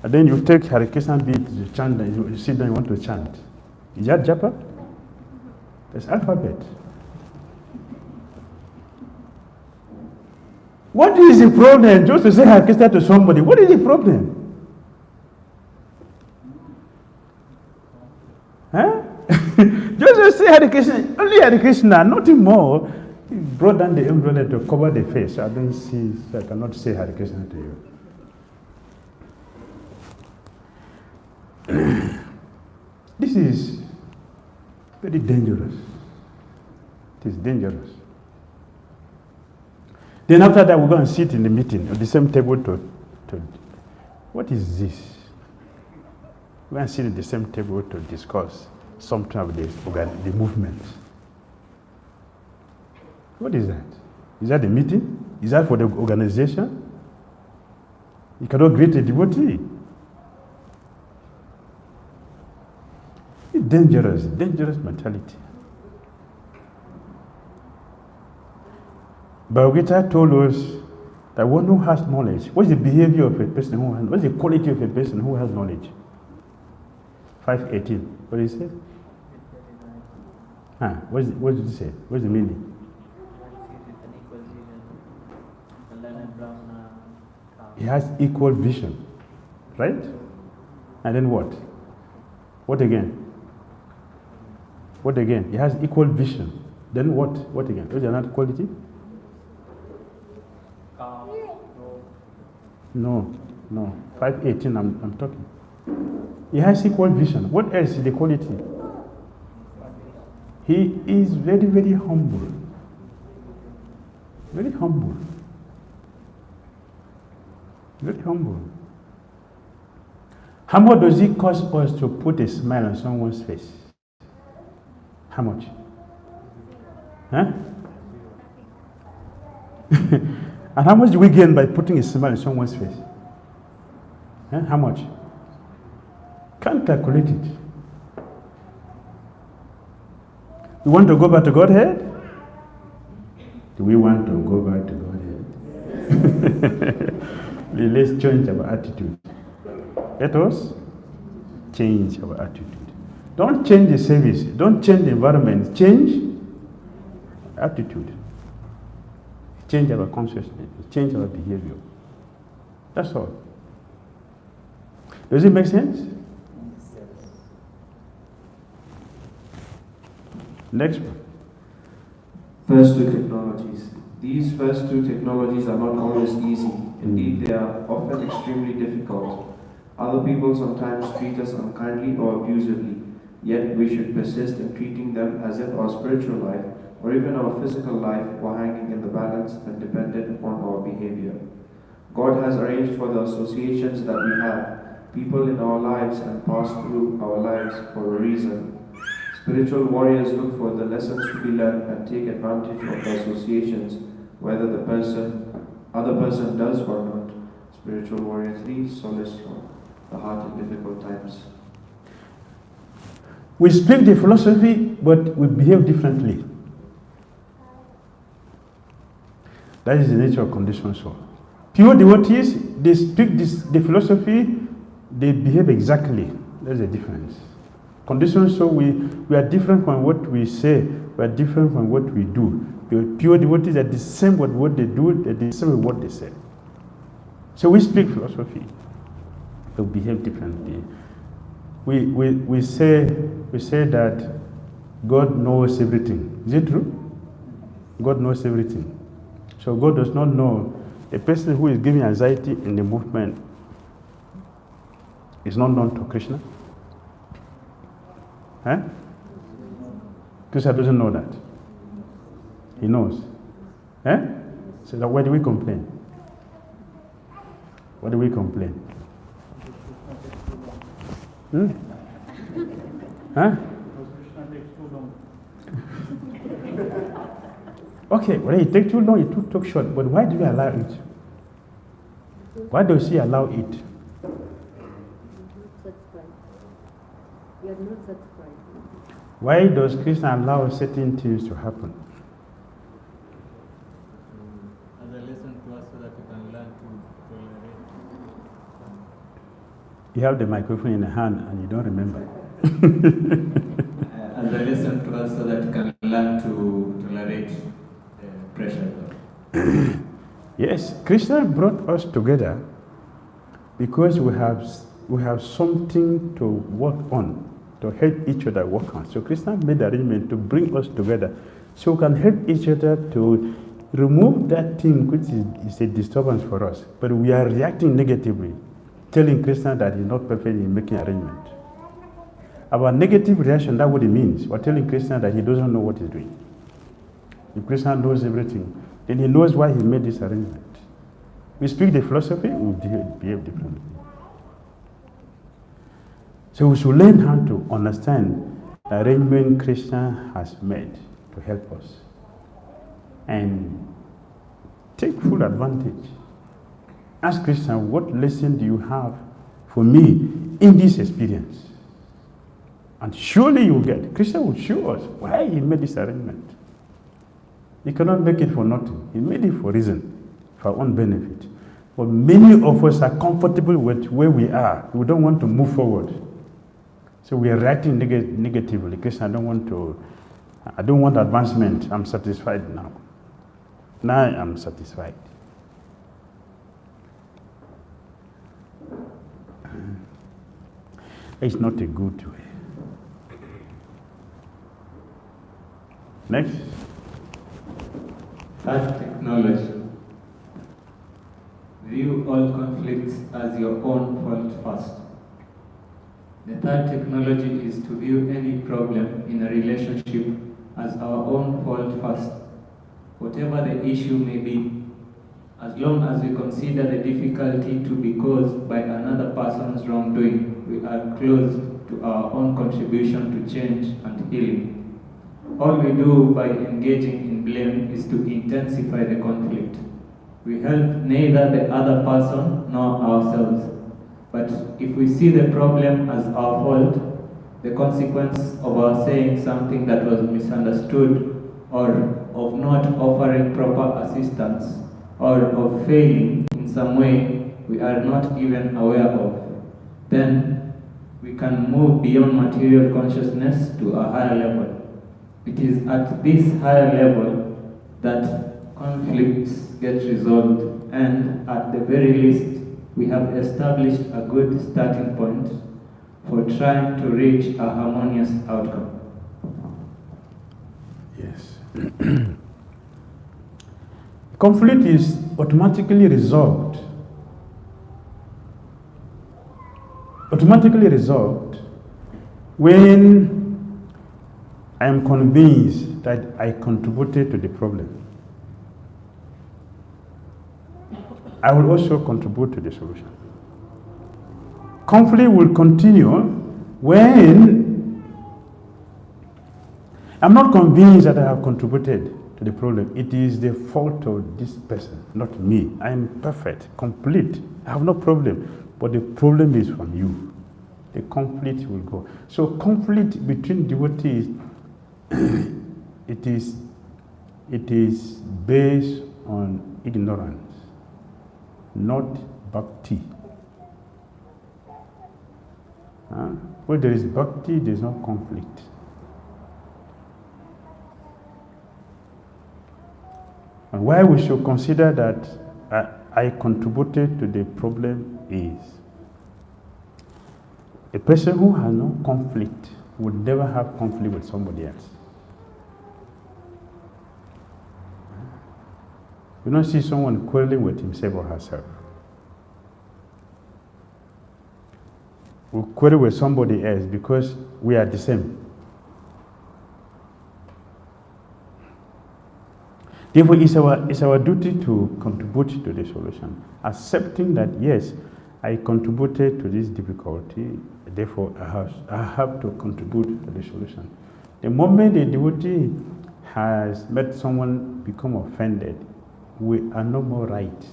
And then you take Hare Krishna beat, you chant, you sit down, you want to chant. Is that Japa? That's alphabet. What is the problem? Just to say Hare Krishna to somebody, what is the problem? Huh? Just to say Hare Krishna, only Hare Krishna, nothing more. He brought down the umbrella to cover the face. I don't see, so I cannot say Hare Krishna to you. This is very dangerous. It is dangerous. Then after that, we're going to sit in the meeting at the same table to what is this? We're going to sit at the same table to discuss something of the movement. What is that? Is that a meeting? Is that for the organization? You cannot greet a devotee. It's dangerous mentality. Bhagavad told us that one who has knowledge, what's the behavior of a person who has, what's the quality of a person who has knowledge? 5:18. What did he say? What did he say? What's the meaning? He has equal vision, right? And then what? What again? What again? He has equal vision. Then what? What again? What's another quality? No. 5:18. I'm talking. He has equal vision. What else is the quality? He is very, very humble. Very humble. Very humble. How much does it cost us to put a smile on someone's face? How much? Huh? And how much do we gain by putting a smile on someone's face? Huh? How much? Can't calculate it. We want to go back to Godhead? Do we want to go back to Godhead? Let's change our attitude. Let us change our attitude. Don't change the service. Don't change the environment. Change attitude. Change our consciousness. Change our behavior. That's all. Does it make sense? Next one. First two technologies. These first two technologies are not always easy. Indeed, they are often extremely difficult. Other people sometimes treat us unkindly or abusively, yet we should persist in treating them as if our spiritual life or even our physical life were hanging in the balance and depended upon our behavior. God has arranged for the associations that we have, people in our lives and pass through our lives for a reason. Spiritual warriors look for the lessons to be learned and take advantage of the associations, whether the other person does or not. Spiritual warrior 3, solace for the heart in difficult times. We speak the philosophy, but we behave differently. That is the nature of conditioned soul. Pure devotees, they speak the philosophy, they behave exactly. There's a difference. Conditioned soul, we are different from what we say, we are different from what we do. Pure devotees are the same with what they do, they're the same with what they say. So we speak philosophy, but we behave differently. We say that God knows everything. Is it true? God knows everything. So God does not know. A person who is giving anxiety in the movement is not known to Krishna. Huh? Krishna doesn't know that. He knows. Eh? So why do we complain? Why do we complain? Huh? Okay, well, it takes too long, it took short, but why do we allow it? Why does he allow it? You are not satisfied. Why does Krishna allow certain things to happen? As a lesson to us so that we can learn to tolerate. You have the microphone in the hand and you don't remember. As a lesson to us so that we can learn to tolerate pressure. Yes, Krishna brought us together because we have something to work on, to help each other work on. So Krishna made the arrangement to bring us together so we can help each other to remove that thing which is a disturbance for us. But we are reacting negatively, telling Krishna that he's not perfect in making arrangement. Our negative reaction, that's what it means. We're telling Krishna that he doesn't know what he's doing. If Krishna knows everything, then he knows why he made this arrangement. We speak the philosophy, we behave differently. So we should learn how to understand the arrangement Krishna has made to help us and take full advantage. Ask Krishna, what lesson do you have for me in this experience? And surely you will get. Krishna will show us why he made this arrangement. He cannot make it for nothing. He made it for a reason, for our own benefit. But many of us are comfortable with where we are. We don't want to move forward. So we are reacting negatively. Krishna, I don't want advancement. I'm satisfied now. Now I'm satisfied. It's not a good way. Next. Third technology. View all conflicts as your own fault first. The third technology is to view any problem in a relationship as our own fault first. Whatever the issue may be, as long as we consider the difficulty to be caused by another person's wrongdoing, we are close to our own contribution to change and healing. All we do by engaging in blame is to intensify the conflict. We help neither the other person nor ourselves. But if we see the problem as our fault, the consequence of our saying something that was misunderstood, or of not offering proper assistance, or of failing in some way we are not even aware of, then we can move beyond material consciousness to a higher level. It is at this higher level that conflicts get resolved, and at the very least, we have established a good starting point for trying to reach a harmonious outcome. Yes. Conflict is automatically resolved. Automatically resolved when I am convinced that I contributed to the problem. I will also contribute to the solution. Conflict will continue when I'm not convinced that I have contributed to the problem. It is the fault of this person, not me. I am perfect, complete. I have no problem. But the problem is from you. The conflict will go. So conflict between devotees, it is based on ignorance, not bhakti. Where there is bhakti, there is no conflict. And why we should consider that I contributed to the problem is a person who has no conflict would never have conflict with somebody else. You don't see someone quarreling with himself or herself. We quarrel with somebody else because we are the same. Therefore, it's our duty to contribute to the solution, accepting that yes, I contributed to this difficulty, therefore I have to contribute to the solution. The moment the devotee has made someone become offended, we are no more right.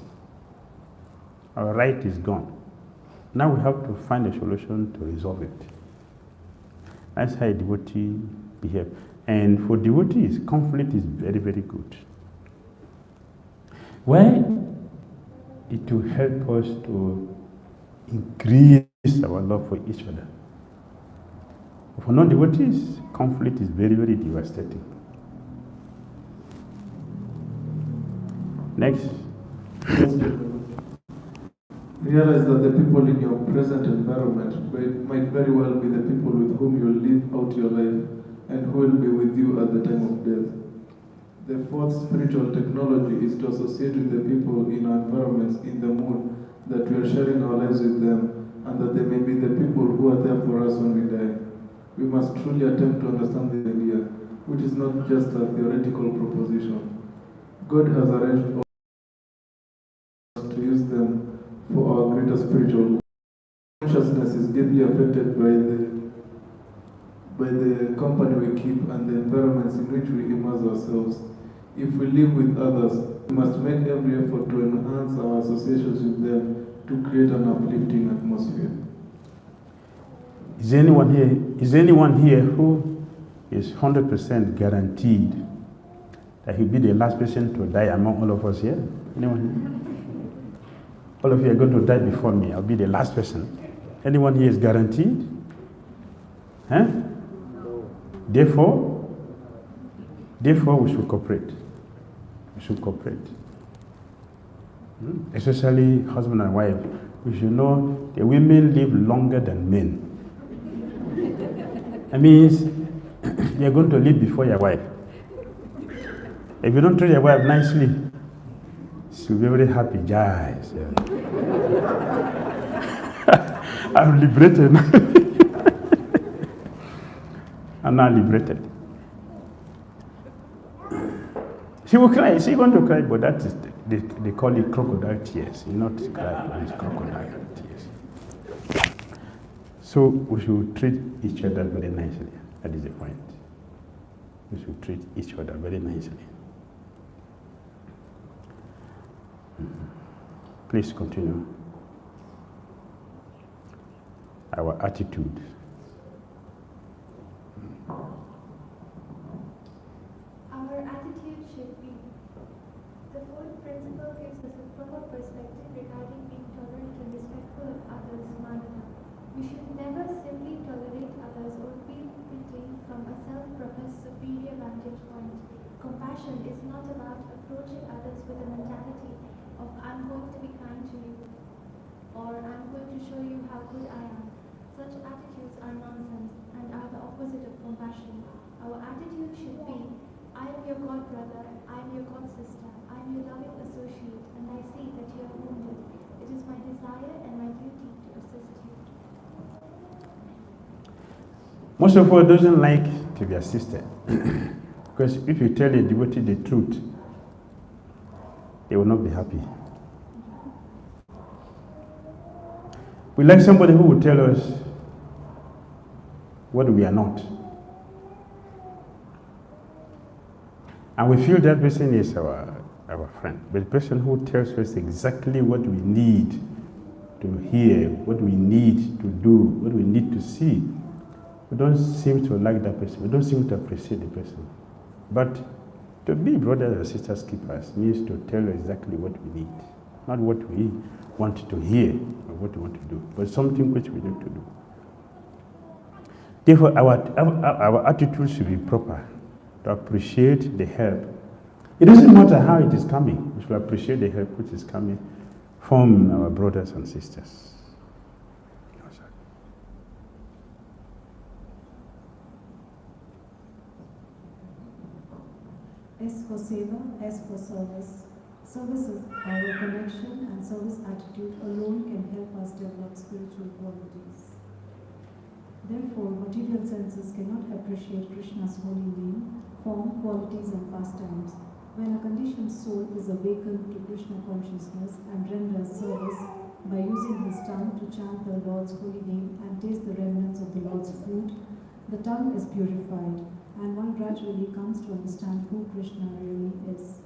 Our right is gone. Now we have to find a solution to resolve it. That's how a devotee behaves. And for devotees, conflict is very, very good. Why? It will help us to increase our love for each other. For non-devotees, conflict is very, very devastating. Next. Realize that the people in your present environment might very well be the people with whom you live out your life and who will be with you at the time of death. The fourth spiritual technology is to associate with the people in our environments in the mood that we are sharing our lives with them, and that they may be the people who are there for us when we die. we must truly attempt to understand the idea, which is not just a theoretical proposition. God has arranged all to use them for our greater spiritual good. Consciousness is deeply affected by the company we keep and the environments in which we immerse ourselves. If we live with others, we must make every effort to enhance our associations with them to create an uplifting atmosphere. Is anyone here who is 100% guaranteed that he'll be the last person to die among all of us here? Anyone here? All of you are going to die before me. I'll be the last person. Anyone here is guaranteed? Huh? Therefore, we should cooperate. We should cooperate. Especially husband and wife. We should know the women live longer than men. That means you're going to live before your wife. If you don't treat your wife nicely, she'll be very happy. Guys, yeah. I'm liberated. I'm not liberated. She will cry. She's going to cry, but that is they call it crocodile tears. You not cry, it's crocodile tears. So we should treat each other very nicely. That is the point. We should treat each other very nicely. Please continue. Our attitude. Our attitude should be. The fourth principle gives us a proper perspective regarding being tolerant and respectful of others' manner. We should never simply tolerate others or feel pity from a self-professed superior vantage point. Compassion is not about approaching others with a mentality of I'm going to be kind to you or I'm going to show you how good I am. Such attitudes are nonsense and are the opposite of compassion. Our attitude should be I am your god brother, I am your god sister, I am your loving associate, and I see that you are wounded. It is my desire and my duty to assist you. Most of us doesn't like to be assisted. Because if you tell a devotee the truth, they will not be happy. We like somebody who will tell us what we are not. And we feel that person is our friend. But the person who tells us exactly what we need to hear, what we need to do, what we need to see, we don't seem to like that person. We don't seem to appreciate the person. But to be brothers and sisters keepers means to tell exactly what we need, not what we want to hear or what we want to do, but something which we need to do. Therefore, our attitude should be proper, to appreciate the help. It doesn't matter how it is coming. We should appreciate the help which is coming from our brothers and sisters. S for seva, S for service. Service is our connection, and service attitude alone can help us develop spiritual qualities. Therefore, material senses cannot appreciate Krishna's holy name, form, qualities, and pastimes. When a conditioned soul is awakened to Krishna consciousness and renders service by using his tongue to chant the Lord's holy name and taste the remnants of the Lord's food, the tongue is purified, and one gradually comes to understand who Krishna really is.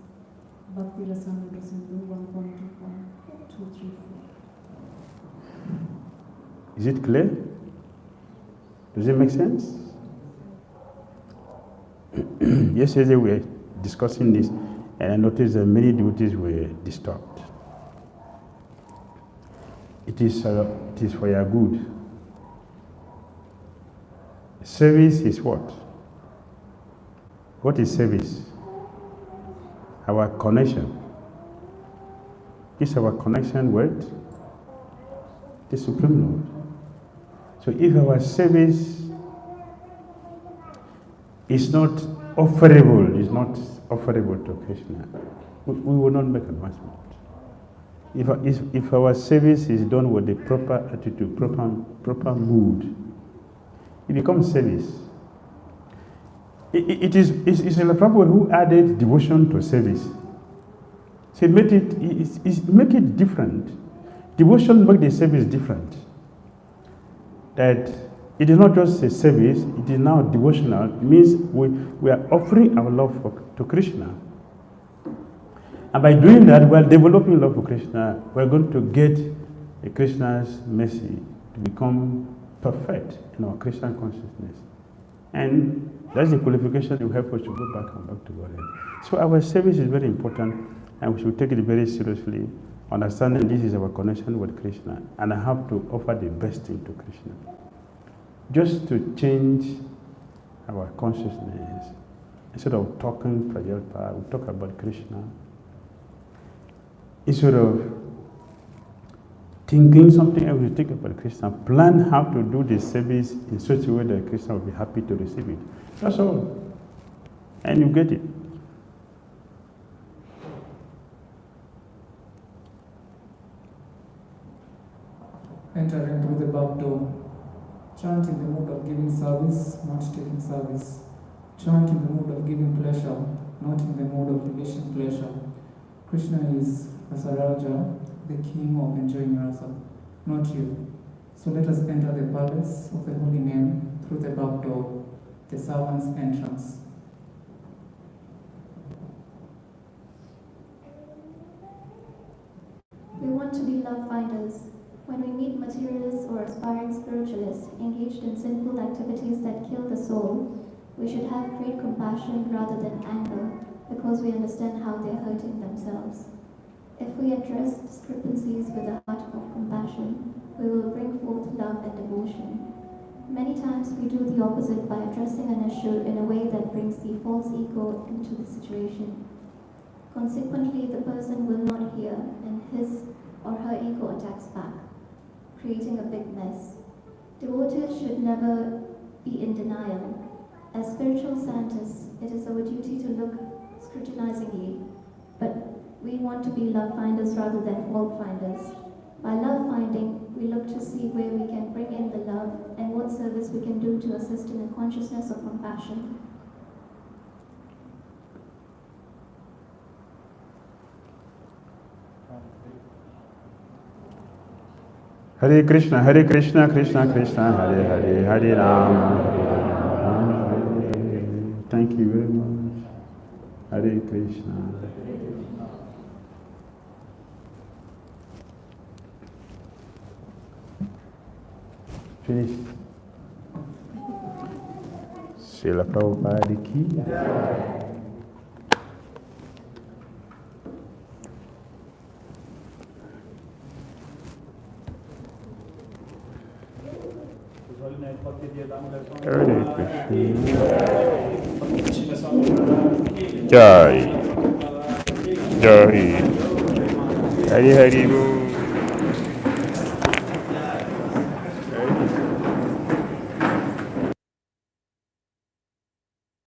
Bhakti Rasamrita Sindhu 1.2.234. Is it clear? Does it make sense? Yesterday we were discussing this, and I noticed that many devotees were disturbed. It is for your good. Service is what? What is service? Our connection. Is our connection with the Supreme Lord. So if our service is not offerable to Krishna, we will not make advancement. If our service is done with the proper attitude, proper mood, it becomes service. It's the Prabhupada who added devotion to service. So make it different. Devotion makes the service different. That it is not just a service, it is now devotional. It means we are offering our love to Krishna. And by doing that, we are developing love for Krishna. We are going to get Krishna's mercy to become perfect in our Krishna consciousness. And that's the qualification that will help us to go back and back to God. So our service is very important, and we should take it very seriously, understanding this is our connection with Krishna, and I have to offer the best thing to Krishna. Just to change our consciousness. Instead of talking Prajalpa, we talk about Krishna. Instead of thinking something else, we think about Krishna. Plan how to do the service in such a way that Krishna will be happy to receive it. That's all. And you get it. Entering through the back door. Chant in the mood of giving service, not taking service. Chant in the mood of giving pleasure, not in the mood of division pleasure. Krishna is Rasaraja, the king of enjoying rasa, not you. So let us enter the palace of the holy name through the back door, the servant's entrance. We want to be love finders. When we meet materialists or aspiring spiritualists engaged in sinful activities that kill the soul, we should have great compassion rather than anger, because we understand how they are hurting themselves. If we address discrepancies with a heart of compassion, we will bring forth love and devotion. Many times we do the opposite by addressing an issue in a way that brings the false ego into the situation. Consequently, the person will not hear, and his or her ego attacks back, creating a big mess. Devotees should never be in denial. As spiritual scientists, it is our duty to look scrutinizingly, but we want to be love finders rather than fault finders. By love finding, we look to see where we can bring in the love and what service we can do to assist in a consciousness of compassion. Hare Krishna, Krishna Krishna, Hare Hare, Hare Rama, Hare Rama. Thank you very much. Hare Krishna. Finish. Srila Prabhupada ki. Hare Krishna. Jai. Jai. Hare Hare.